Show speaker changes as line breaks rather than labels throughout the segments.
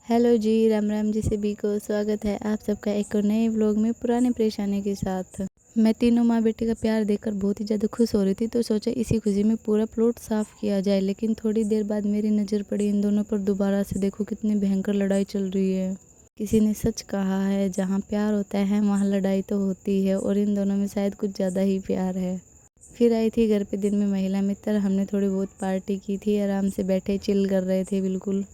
Hello जी, राम राम जी सभी को। स्वागत है आप सबका एक और नए व्लॉग में पुराने परेशानी के साथ। मैं तीनों माँ बेटे का प्यार देखकर बहुत ही ज़्यादा खुश हो रही थी, तो सोचा इसी खुशी में पूरा प्लॉट साफ किया जाए। लेकिन थोड़ी देर बाद मेरी नज़र पड़ी इन दोनों पर दोबारा से। देखो कितनी भयंकर लड़ाई चल रही है। किसी ने सच कहा है, जहाँ प्यार होता है वहाँ लड़ाई तो होती है, और इन दोनों में शायद कुछ ज़्यादा ही प्यार है। फिर आई थी घर पे दिन में महिला मित्र, हमने थोड़ी बहुत पार्टी की थी, आराम से बैठे चिल कर रहे थे बिल्कुल।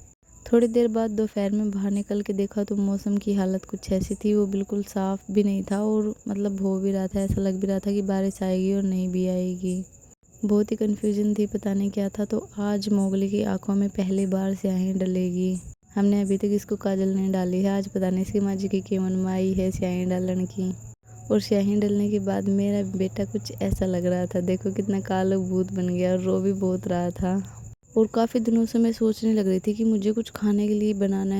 थोड़ी देर बाद दोपहर में बाहर निकल के देखा तो मौसम की हालत कुछ ऐसी थी, वो बिल्कुल साफ भी नहीं था और मतलब हो भी रहा था, ऐसा लग भी रहा था कि बारिश आएगी और नहीं भी आएगी। बहुत ही कन्फ्यूजन थी, पता नहीं क्या था। तो आज मोगली की आंखों में पहली बार स्याही डलेगी। हमने अभी तक इसको काजल नहीं डाली है, आज पता नहीं इसकी माँ जी की मन में आई है स्याही डालने की। और स्याही डलने के बाद मेरा बेटा कुछ ऐसा लग रहा था, देखो कितना काला भूत बन गया और रो भी बहुत रहा था। और काफ़ी दिनों से मैं सोचने लग रही थी कि मुझे कुछ खाने के लिए बनाना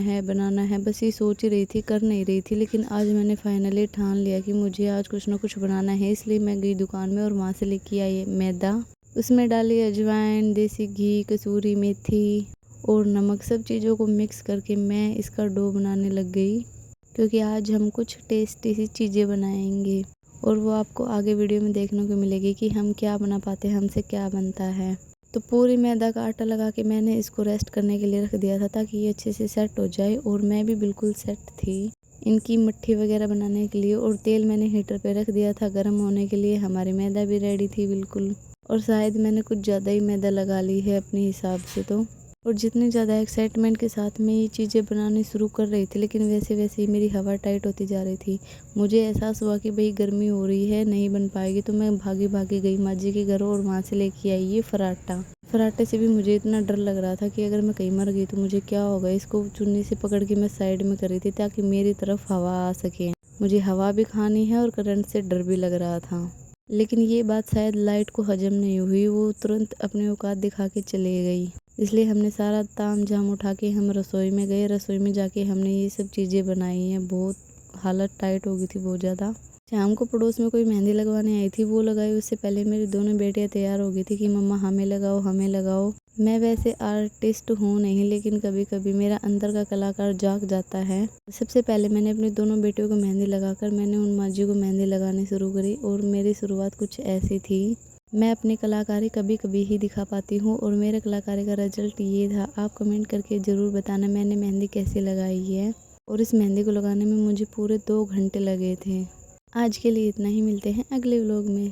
है, बस ये सोच ही रही थी, कर नहीं रही थी। लेकिन आज मैंने फाइनली ठान लिया कि मुझे आज कुछ ना कुछ बनाना है। इसलिए मैं गई दुकान में और वहाँ से लेके आई मैदा। उसमें डाली अजवाइन, देसी घी, कसूरी मेथी और नमक। सब चीज़ों को मिक्स करके मैं इसका डो बनाने लग गई, क्योंकि आज हम कुछ टेस्टी सी चीज़ें बनाएंगे। और वो आपको आगे वीडियो में देखने को मिलेगी कि हम क्या बना पाते हैं, हमसे क्या बनता है। तो पूरी मैदा का आटा लगा के मैंने इसको रेस्ट करने के लिए रख दिया था, ताकि ये अच्छे से सेट हो जाए। और मैं भी बिल्कुल सेट थी इनकी मट्ठी वगैरह बनाने के लिए। और तेल मैंने हीटर पे रख दिया था गर्म होने के लिए। हमारी मैदा भी रेडी थी बिल्कुल। और शायद मैंने कुछ ज़्यादा ही मैदा लगा ली है अपने हिसाब से तो। और जितनी ज़्यादा एक्साइटमेंट के साथ मैं ये चीज़ें बनानी शुरू कर रही थी, लेकिन वैसे वैसे ही मेरी हवा टाइट होती जा रही थी। मुझे एहसास हुआ कि भाई गर्मी हो रही है, नहीं बन पाएगी। तो मैं भागी भागी गई माँ जी के घर और वहाँ से लेके आई ये फराटा। फराटे से भी मुझे इतना डर लग रहा था कि अगर मैं कहीं मर गई तो मुझे क्या होगा। इसको चुन्नी से पकड़ के मैं साइड में कर रही थी, ताकि मेरी तरफ हवा आ सके। मुझे हवा भी खानी है और करंट से डर भी लग रहा था। लेकिन ये बात शायद लाइट को हजम नहीं हुई, वो तुरंत अपनी औकात दिखा के चले गई। इसलिए हमने सारा ताम झाम उठा के हम रसोई में गए। रसोई में जाके हमने ये सब चीज़ें बनाई हैं। बहुत हालत टाइट हो गई थी, बहुत ज़्यादा। शाम को पड़ोस में कोई मेहंदी लगवाने आई थी, वो लगाई। उससे पहले मेरी दोनों बेटियां तैयार हो गई थी कि मम्मा हमें लगाओ, हमें लगाओ। मैं वैसे आर्टिस्ट हूँ नहीं, लेकिन कभी कभी मेरा अंदर का कलाकार जाग जाता है। सबसे पहले मैंने अपनी दोनों बेटियों को मेहंदी लगाकर मैंने उन माँ जी को मेहंदी लगानी शुरू करी। और मेरी शुरुआत कुछ ऐसी थी। मैं अपनी कलाकारी कभी कभी ही दिखा पाती हूँ, और मेरे कलाकारी का रिजल्ट ये था। आप कमेंट करके ज़रूर बताना मैंने मेहंदी कैसी लगाई है। और इस मेहंदी को लगाने में मुझे पूरे 2 घंटे लगे थे। आज के लिए इतना ही, मिलते हैं अगले व्लॉग में।